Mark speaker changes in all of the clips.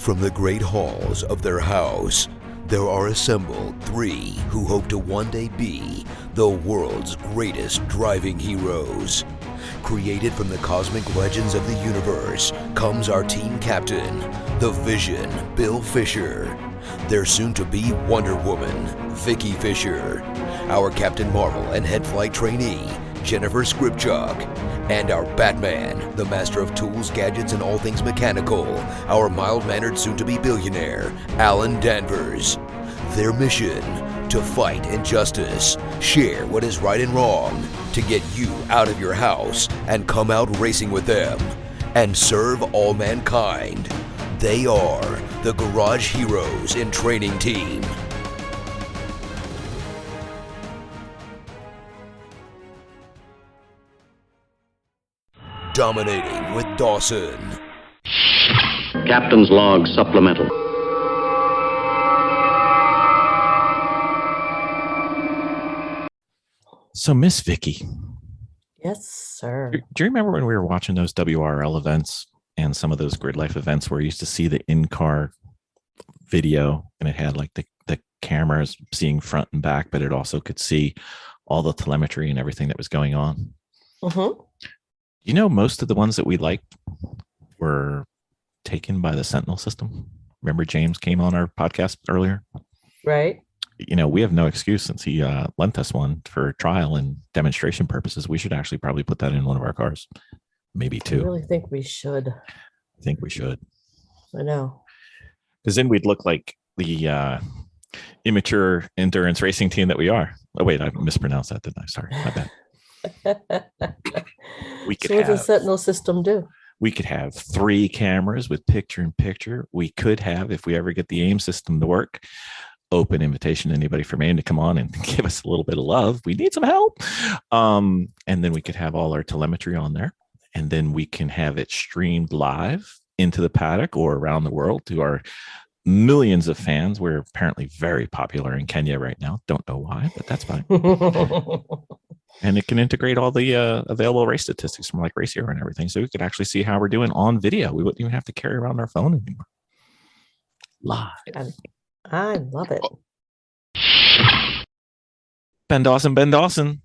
Speaker 1: From the great halls of their house, there are assembled three who hope to one day be the world's greatest driving heroes. Created from the cosmic legends of the universe comes our team captain, the Vision, Bill Fisher. Their soon-to-be Wonder Woman, Vicki Fisher. Our Captain Marvel and head flight trainee, Jennifer Skripchuk. And our Batman, the master of tools, gadgets, and all things mechanical, our mild-mannered soon-to-be billionaire, Alan Danvers. Their mission, to fight injustice, share what is right and wrong, to get you out of your house and come out racing with them, and serve all mankind. They are the Garage Heroes in Training Team. Dominating with Dawson.
Speaker 2: Captain's Log Supplemental.
Speaker 3: So, Miss Vicki.
Speaker 4: Yes, sir.
Speaker 3: Do you remember when we were watching those WRL events and some of those grid life events where you used to see the in-car video and it had like the cameras seeing front and back, but it also could see all the telemetry and everything that was going on?
Speaker 4: Mm-hmm.
Speaker 3: You know, most of the ones that we liked were taken by the Sentinel system. Remember James came on our podcast earlier?
Speaker 4: Right.
Speaker 3: You know, we have no excuse since he lent us one for trial and demonstration purposes. We should actually probably put that in one of our cars. Maybe two.
Speaker 4: I really think we should.
Speaker 3: I think we should.
Speaker 4: I know.
Speaker 3: Because then we'd look like the immature endurance racing team that we are. Oh, wait, I mispronounced that, didn't I? Sorry, my bad. We could
Speaker 4: So what does the
Speaker 3: have,
Speaker 4: Sentinel system do?
Speaker 3: we could have 3 cameras with picture-in-picture. We could have, if we ever get the AIM system to work, open invitation to anybody from AIM to come on and give us a little bit of love. We need some help. And then we could have all our telemetry on there. And then we can have it streamed live into the paddock or around the world to our millions of fans. We're apparently very popular in Kenya right now. Don't know why, but that's fine. And it can integrate all the available race statistics from like Race Hero and everything. So we could actually see how we're doing on video. We wouldn't even have to carry around our phone anymore. Live.
Speaker 4: I love it.
Speaker 3: Ben Dawson.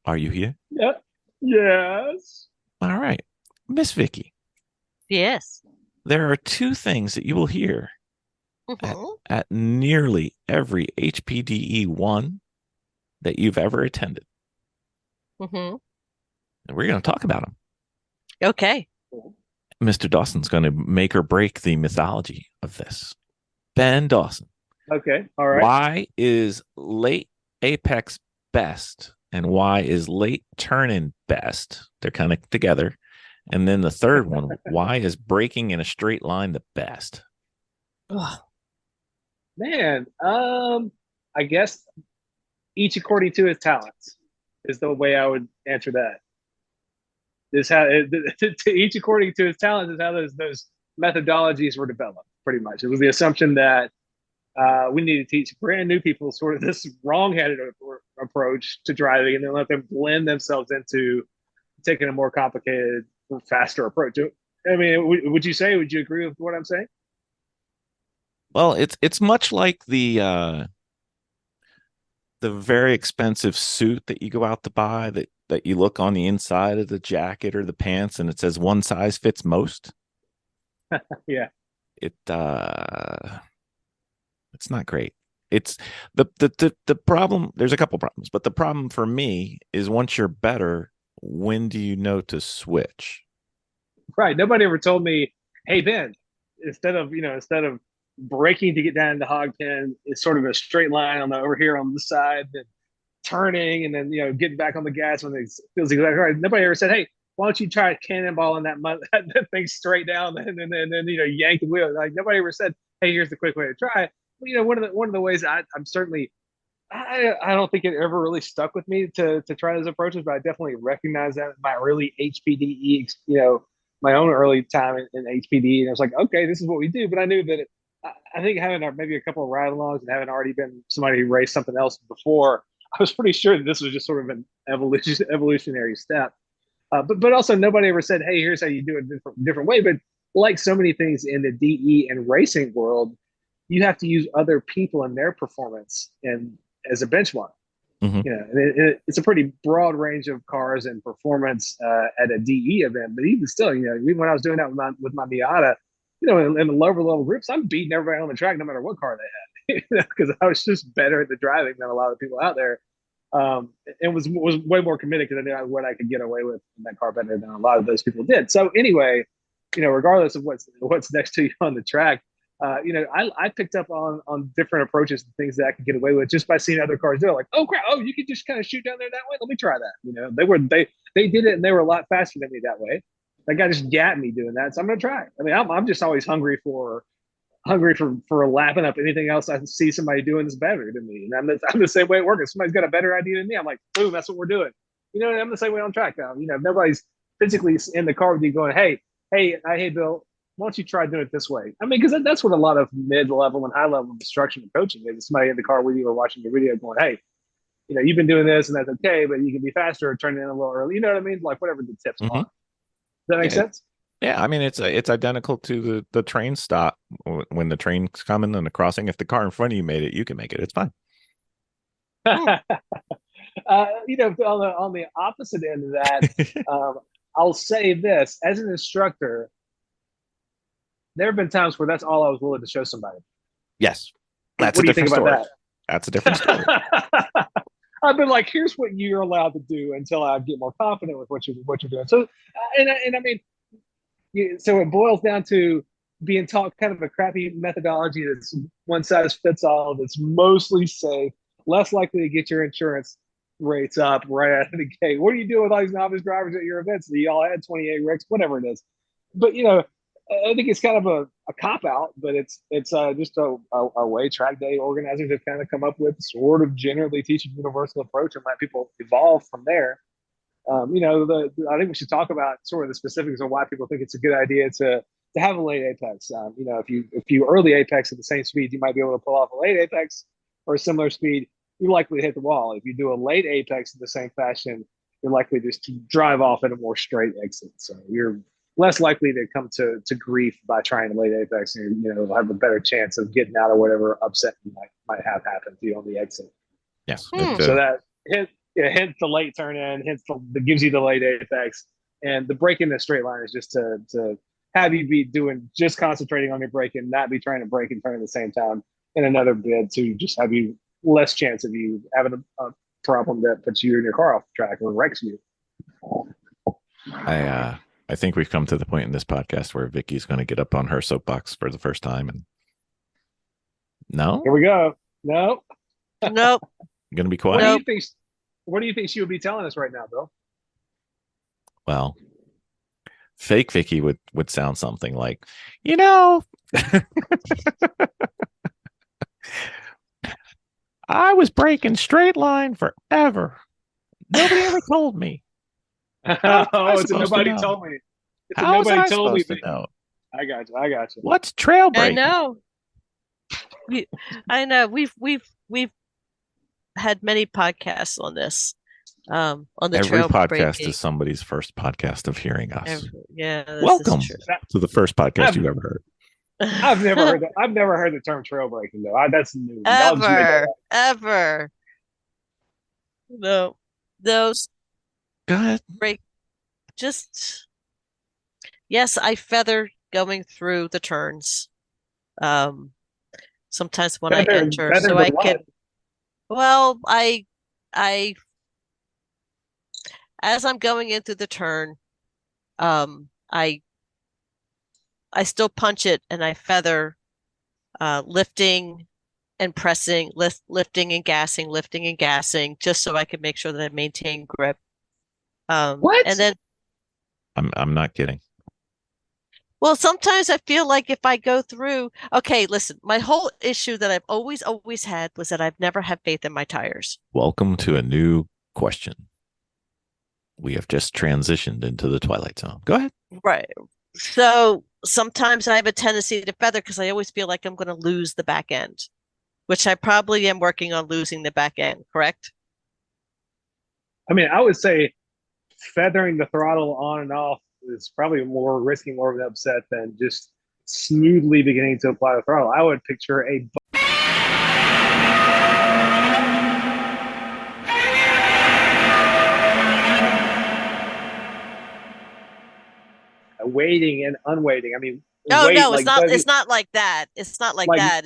Speaker 3: Are you here?
Speaker 5: Yep. Yes.
Speaker 3: All right. Miss Vicki,
Speaker 6: Yes.
Speaker 3: there are 2 things that you will hear at nearly every HPDE 1 that you've ever attended.
Speaker 6: Mm-hmm.
Speaker 3: And we're going to talk about them.
Speaker 6: Okay.
Speaker 3: Mr. Dawson's going to make or break the mythology of this. Ben Dawson.
Speaker 5: Okay. All right.
Speaker 3: Why is late apex best and why is late turn-in best? They're kind of together. And then the third one, why is braking in a straight line the best?
Speaker 4: Ugh.
Speaker 5: Man, I guess each according to his talents is the way I would answer that. Is how to each according to his talents is how those methodologies were developed. Pretty much, it was the assumption that we need to teach brand new people sort of this wrong-headed approach to driving, and then let them blend themselves into taking a more complicated, faster approach. I mean, would you agree with what I'm saying?
Speaker 3: Well, it's much like the very expensive suit that you go out to buy that you look on the inside of the jacket or the pants and it says one size fits most.
Speaker 5: Yeah.
Speaker 3: It's not great. It's the problem. There's a couple problems, but the problem for me is once you're better, when do you know to switch?
Speaker 5: Right. Nobody ever told me, hey, Ben, instead of braking to get down into hog pen, it's sort of a straight line over here on the side, then turning and then, getting back on the gas when it feels exactly right. Nobody ever said, hey, why don't you try cannonballing that thing straight down and then yank the wheel? Like nobody ever said, hey, here's the quick way to try it. But, one of the ways I'm certainly, I don't think it ever really stuck with me to try those approaches, but I definitely recognize that in my early HPDE, my own early time in HPDE, and I was like, okay, this is what we do. But I knew that I think having maybe a couple of ride-alongs and having already been somebody who raced something else before, I was pretty sure that this was just sort of an evolutionary step. But also nobody ever said, hey, here's how you do it a different way. But like so many things in the DE and racing world, you have to use other people and their performance and as a benchmark.
Speaker 3: Mhm.
Speaker 5: You know, and it's a pretty broad range of cars and performance at a DE event. But even still, you know, even when I was doing that with my Miata, you know, in the lower level groups, I'm beating everybody on the track no matter what car they had, because I was just better at the driving than a lot of people out there. And was way more committed because I knew what I could get away with in that car better than a lot of those people did. So anyway, you know, regardless of what's next to you on the track, you know, I picked up on different approaches and things that I could get away with just by seeing other cars do it. Like, oh crap, oh, you could just kind of shoot down there that way. Let me try that. You know, they did it and they were a lot faster than me that way. That guy just gapped me doing that, so I'm gonna try. I mean, I'm just always hungry for lapping up anything else I see somebody doing that's better than me. And I'm the same way at work. If somebody's got a better idea than me, I'm like, boom, that's what we're doing. You know, I'm the same way on track now. You know, if nobody's physically in the car with you going, hey, Bill, why don't you try doing it this way? I mean, because that's what a lot of mid-level and high-level instruction and coaching is. Somebody in the car with you or watching your video going, hey, you know, you've been doing this and that's okay, but you can be faster or turn it in a little early. You know what I mean? Like whatever the tips are. Does that make sense?
Speaker 3: Yeah, I mean it's identical to the train stop when the train's coming and the crossing. If the car in front of you made it, you can make it. It's fine.
Speaker 5: You know, on the opposite end of that, I'll say this: as an instructor, there have been times where that's all I was willing to show somebody.
Speaker 3: Yes, that's
Speaker 5: what
Speaker 3: a
Speaker 5: do you think
Speaker 3: different
Speaker 5: about
Speaker 3: story. That's a different story.
Speaker 5: I've been like, here's what you're allowed to do until I get more confident with what you're doing. So, and I mean. So it boils down to being taught kind of a crappy methodology that's one size fits all, that's mostly safe, less likely to get your insurance rates up right out of the gate. What are you doing with all these novice drivers at your events? You all had 28 wrecks, whatever it is. But, you know, I think it's kind of a cop out, but it's just a way track day organizers have kind of come up with, sort of generally teach a universal approach and let people evolve from there. You know, I think we should talk about sort of the specifics of why people think it's a good idea to have a late apex. You know, if you early apex at the same speed, you might be able to pull off a late apex or a similar speed. You're likely to hit the wall. If you do a late apex in the same fashion, you're likely just to drive off at a more straight exit. So you're less likely to come to grief by trying a late apex, and you know, have a better chance of getting out of whatever upset you might have happen to you on the exit.
Speaker 3: Yes.
Speaker 5: So that hence the late turn in, hence that gives you the late apex. And the break in the straight line is just to have you be just concentrating on your brake and not be trying to brake and turn at the same time in another bid to just have you less chance of you having a problem that puts you and your car off the track or wrecks you.
Speaker 3: I think we've come to the point in this podcast where Vicky's going to get up on her soapbox for the first time. And no,
Speaker 5: here we go. No,
Speaker 6: Nope.
Speaker 3: You're going to be quiet.
Speaker 5: What do you think she would be telling us right now, Bill?
Speaker 3: Well, fake Vicky would sound something like, you know, I was breaking straight line forever. Nobody ever told me.
Speaker 5: It's a nobody told me. It's a nobody told me thing. I got you.
Speaker 3: What's trail breaking?
Speaker 6: I know. We've had many podcasts on this. On the
Speaker 3: every
Speaker 6: trail
Speaker 3: podcast
Speaker 6: breaking.
Speaker 3: is somebody's first podcast of hearing us.
Speaker 6: Welcome
Speaker 3: to the first podcast you've ever heard.
Speaker 5: I've never heard that. I've never heard the term trail breaking though. That's new.
Speaker 6: Ever. No, those.
Speaker 3: Go ahead.
Speaker 6: Break. Just yes, I feather going through the turns. Sometimes when I enter, so I can. Well, I as I'm going into the turn, I still punch it and I feather, lifting and pressing, lifting and gassing, just so I can make sure that I maintain grip.
Speaker 5: What?
Speaker 6: And then
Speaker 3: I'm not kidding.
Speaker 6: well, sometimes I feel like if I go through, okay, listen, my whole issue that I've always had was that I've never had faith in my tires.
Speaker 3: Welcome to a new question. We have just transitioned into the Twilight Zone. Go ahead.
Speaker 6: Right. So sometimes I have a tendency to feather because I always feel like I'm going to lose the back end, which I probably am working on losing the back end, correct?
Speaker 5: I mean, I would say feathering the throttle on and off is probably more risking more of an upset than just smoothly beginning to apply the throttle. I would picture a waiting and unwaiting. I mean,
Speaker 6: Oh
Speaker 5: wait
Speaker 6: no,
Speaker 5: like
Speaker 6: it's not like that. It's not like
Speaker 5: like
Speaker 6: that.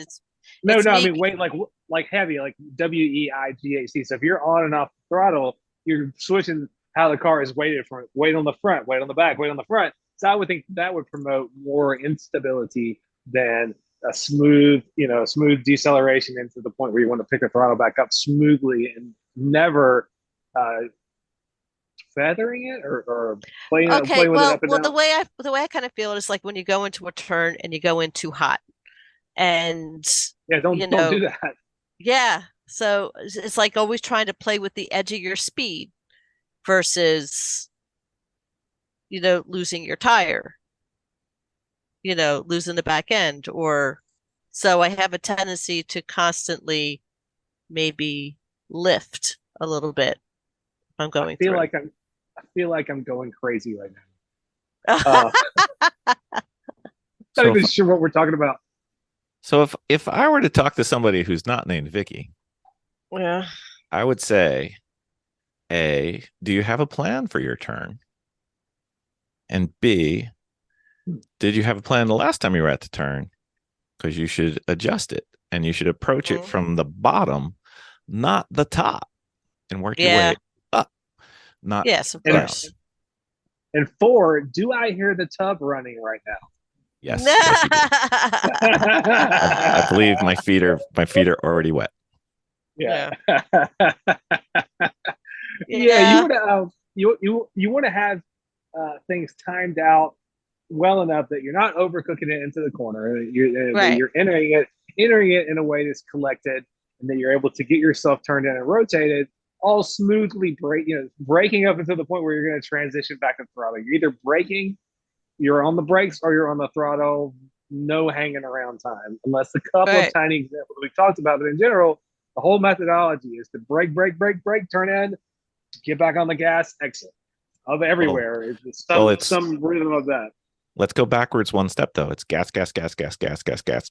Speaker 5: no,
Speaker 6: It's
Speaker 5: no. I
Speaker 6: me.
Speaker 5: mean, wait like heavy, like WEIGHT. So if you're on and off the throttle, you're switching how the car is weighted from weight on the front, weight on the back, weight on the front. So I would think that would promote more instability than a smooth, smooth deceleration into the point where you want to pick the throttle back up smoothly and never uh, feathering it or
Speaker 6: Okay,
Speaker 5: playing with it up and
Speaker 6: well,
Speaker 5: down.
Speaker 6: the way I kind of feel it is like when you go into a turn and you go in too hot, and
Speaker 5: Yeah, don't do that.
Speaker 6: yeah. So it's like always trying to play with the edge of your speed versus, losing your tire, losing the back end, or so I have a tendency to constantly maybe lift a little bit if I'm
Speaker 5: I
Speaker 6: going
Speaker 5: feel
Speaker 6: through.
Speaker 5: like I'm I feel like I'm going crazy right now. Not
Speaker 3: So
Speaker 5: even sure what we're talking about.
Speaker 3: if I were to talk to somebody who's not named Vicki,
Speaker 6: Yeah.
Speaker 3: I would say, A, do you have a plan for your turn? And B, did you have a plan the last time you were at the turn? Because you should adjust it and you should approach it from the bottom, not the top, and work your way
Speaker 6: Yeah.
Speaker 3: up, not
Speaker 6: Yes, of
Speaker 5: And,
Speaker 3: down.
Speaker 6: course.
Speaker 5: and four, do I hear the tub running right now?
Speaker 3: Yes, yes, you do. I believe my feet are already wet.
Speaker 5: Yeah.
Speaker 6: Yeah.
Speaker 5: You want to you want to have things timed out well enough that you're not overcooking it into the corner. That
Speaker 6: Right.
Speaker 5: you're entering it in a way that's collected, and that you're able to get yourself turned in and rotated all smoothly, breaking up until the point where you're going to transition back to throttle. You're either braking, you're on the brakes, or you're on the throttle. No hanging around time, unless a couple of
Speaker 6: Right.
Speaker 5: tiny examples we've talked about. But in general, the whole methodology is to brake, turn in, get back on the gas, exit. Of everywhere is some rhythm of that.
Speaker 3: Let's go backwards one step though. It's gas, gas, gas, gas, gas, gas, gas,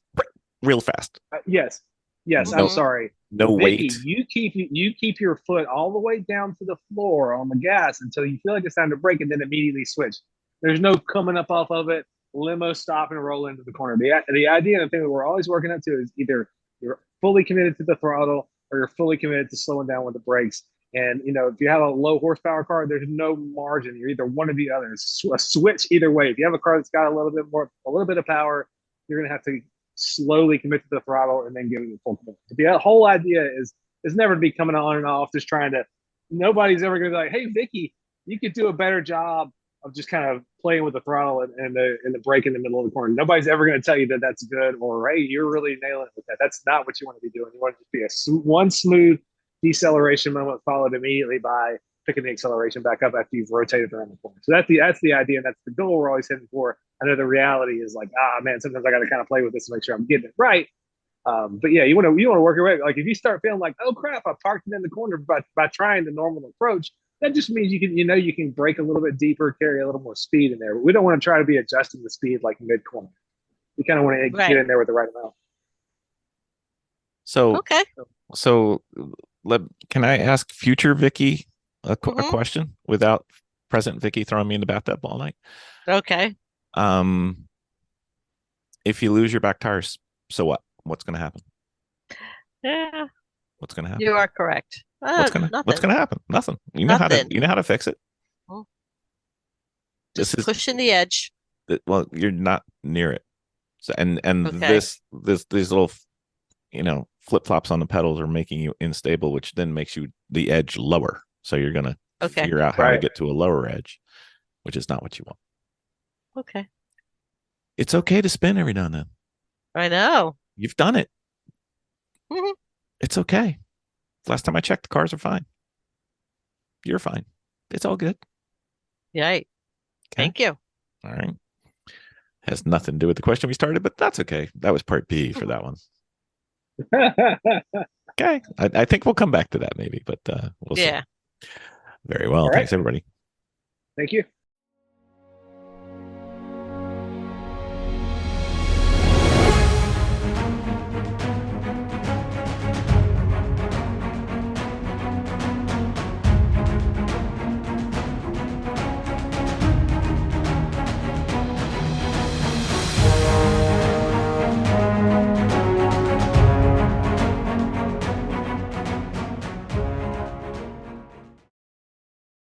Speaker 3: real fast.
Speaker 5: Yes.
Speaker 6: Mhm.
Speaker 5: I'm sorry.
Speaker 3: No
Speaker 5: Vicki,
Speaker 3: weight.
Speaker 5: you keep your foot all the way down to the floor on the gas until you feel like it's time to brake, and then immediately switch. There's no coming up off of it. Limo stop and roll into the corner. The idea and the thing that we're always working up to is either you're fully committed to the throttle or you're fully committed to slowing down with the brakes. And if you have a low horsepower car, there's no margin. You're either one or the other. It's a switch either way. If you have a car that's got a little bit of power, you're gonna have to slowly commit to the throttle and then give it a full commit. But the whole idea is never to be coming on and off, just trying to. Nobody's ever gonna be like, "Hey, Vicki, you could do a better job of just kind of playing with the throttle and the brake in the middle of the corner." Nobody's ever going to tell you that that's good, or hey, you're really nailing it with that. That's not what you want to be doing. You want to just be one smooth deceleration moment followed immediately by picking the acceleration back up after you've rotated around the corner. So that's the idea, and that's the goal we're always heading for. I know the reality is like, man, sometimes I got to kind of play with this to make sure I'm getting it right. But yeah, you want to work your way. Like if you start feeling like, oh crap, I parked it in the corner by trying the normal approach, that just means you can brake a little bit deeper, carry a little more speed in there. But we don't want to try to be adjusting the speed like mid corner. We kind of want to get in there with the right amount.
Speaker 3: So
Speaker 6: Okay.
Speaker 3: So can I ask future Vicki a question without present Vicki throwing me in the bathtub all night?
Speaker 6: Okay.
Speaker 3: If you lose your back tires, so what? What's going to happen?
Speaker 6: Yeah.
Speaker 3: What's going to happen?
Speaker 6: You are correct.
Speaker 3: What's going to happen? Nothing. You know how to fix it.
Speaker 6: Just pushing the edge.
Speaker 3: Well, you're not near it. So this these little flip flops on the pedals are making you unstable, which then makes you the edge lower. So you're gonna figure out how to get to a lower edge, which is not what you want.
Speaker 6: Okay.
Speaker 3: It's okay to spin every now and then.
Speaker 6: I know.
Speaker 3: You've done it.
Speaker 6: Mm-hmm.
Speaker 3: It's okay. Last time I checked, the cars are fine. You're fine. It's all good.
Speaker 6: Right. Okay. Thank you.
Speaker 3: All right. Has nothing to do with the question we started, but that's okay. That was part B for that one. Okay. I think we'll come back to that maybe, but we'll see. Very well.
Speaker 5: All right.
Speaker 3: Thanks, everybody.
Speaker 5: Thank you.